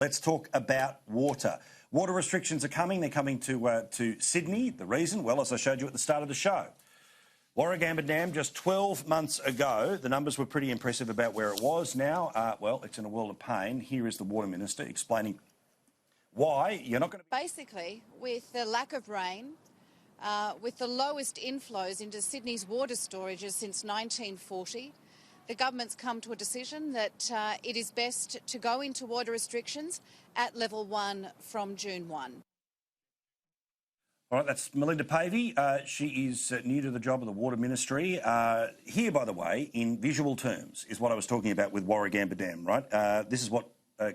Let's talk about water. Water restrictions are coming. They're coming to Sydney. The reason? Well, as I showed you at the start of the show. Warragamba Dam, just 12 months ago, the numbers were pretty impressive about where it was. Now, well, it's in a world of pain. Here is the Water Minister explaining why you're not going to... Basically, with the lack of rain, with the lowest inflows into Sydney's water storages since 1940, the government's come to a decision that it is best to go into water restrictions at level 1 from June 1. All right, that's Melinda Pavey. She is new to the job of the Water Ministry. Here, by the way, in visual terms, is what I was talking about with Warragamba Dam, right? This is what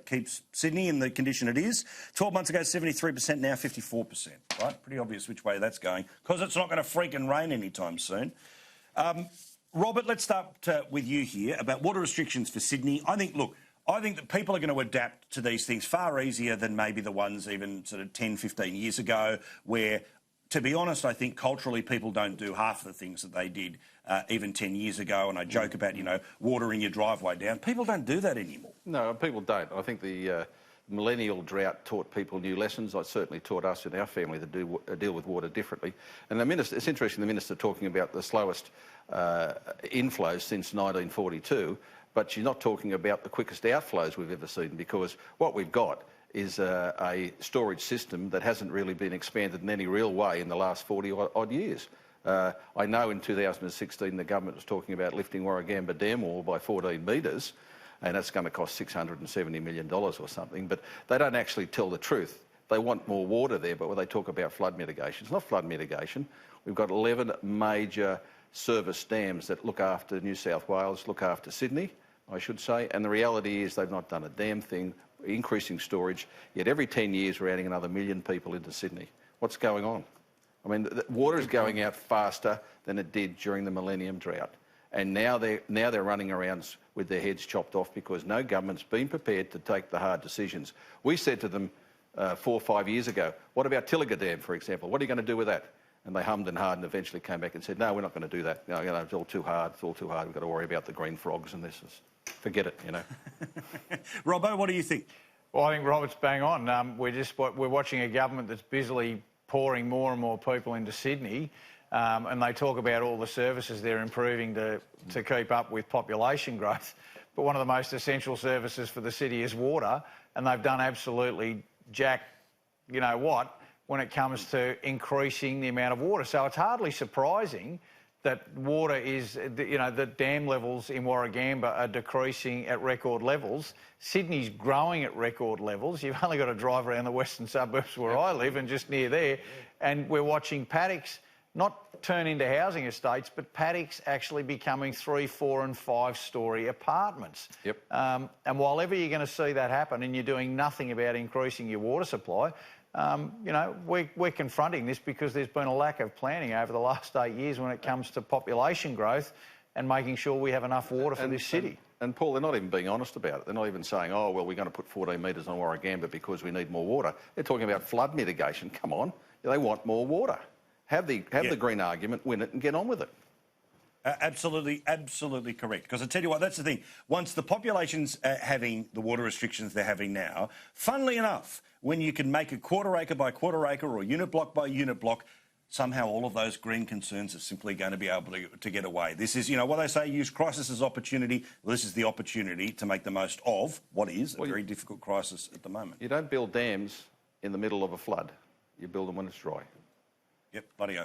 keeps Sydney in the condition it is. 12 months ago, 73%, now 54%, right? Pretty obvious which way that's going, because it's not going to freaking rain anytime soon. Robert, let's start with you here about water restrictions for Sydney. I think that people are going to adapt to these things far easier than maybe the ones even sort of 10, 15 years ago, where, to be honest, I think culturally people don't do half the things that they did even 10 years ago. And I joke about, watering your driveway down. People don't do that anymore. No, people don't. I think the millennial drought taught people new lessons. It certainly taught us in our family to deal with water differently. And the minister, it's interesting, the minister talking about the slowest inflows since 1942, but she's not talking about the quickest outflows we've ever seen, because what we've got is a storage system that hasn't really been expanded in any real way in the last 40-odd years. I know in 2016 the government was talking about lifting Warragamba Dam wall by 14 metres, and that's going to cost $670 million or something, but they don't actually tell the truth. They want more water there, but when they talk about flood mitigation, it's not flood mitigation. We've got 11 major service dams that look after New South Wales, look after Sydney, I should say, and the reality is they've not done a damn thing increasing storage, yet every 10 years we're adding another 1 million people into Sydney. What's going on? I mean, the water is going out faster than it did during the millennium drought, and now they're running around with their heads chopped off because no government's been prepared to take the hard decisions. We said to them 4 or 5 years ago, what about Tilliga Dam, for example? What are you going to do with that? And they hummed and hawed and eventually came back and said, no, we're not going to do that. It's all too hard. It's all too hard. We've got to worry about the green frogs and this. Forget it, Robbo, what do you think? Well, I think Robert's bang on. We're watching a government that's busily pouring more and more people into Sydney, and they talk about all the services they're improving to keep up with population growth. But one of the most essential services for the city is water, and they've done absolutely jack, what, when it comes to increasing the amount of water. So it's hardly surprising that water is, the dam levels in Warragamba are decreasing at record levels. Sydney's growing at record levels. You've only got to drive around the western suburbs where I live and just near there, and we're watching paddocks not turn into housing estates, but paddocks actually becoming 3-, 4- and 5-storey apartments. Yep. And while ever you're going to see that happen and you're doing nothing about increasing your water supply, we're confronting this because there's been a lack of planning over the last 8 years when it comes to population growth and making sure we have enough water for this city. And Paul, they're not even being honest about it. They're not even saying, oh, well, we're going to put 14 metres on Warragamba because we need more water. They're talking about flood mitigation. Come on. They want more water. Have the green argument, win it and get on with it. Absolutely correct. Because I tell you what, that's the thing. Once the population's having the water restrictions they're having now, funnily enough, when you can make a quarter acre by quarter acre or unit block by unit block, somehow all of those green concerns are simply going to be able to get away. This is, what they say, use crisis as opportunity. Well, this is the opportunity to make the most of what is a very difficult crisis at the moment. You don't build dams in the middle of a flood. You build them when it's dry. Yep, bloody oath.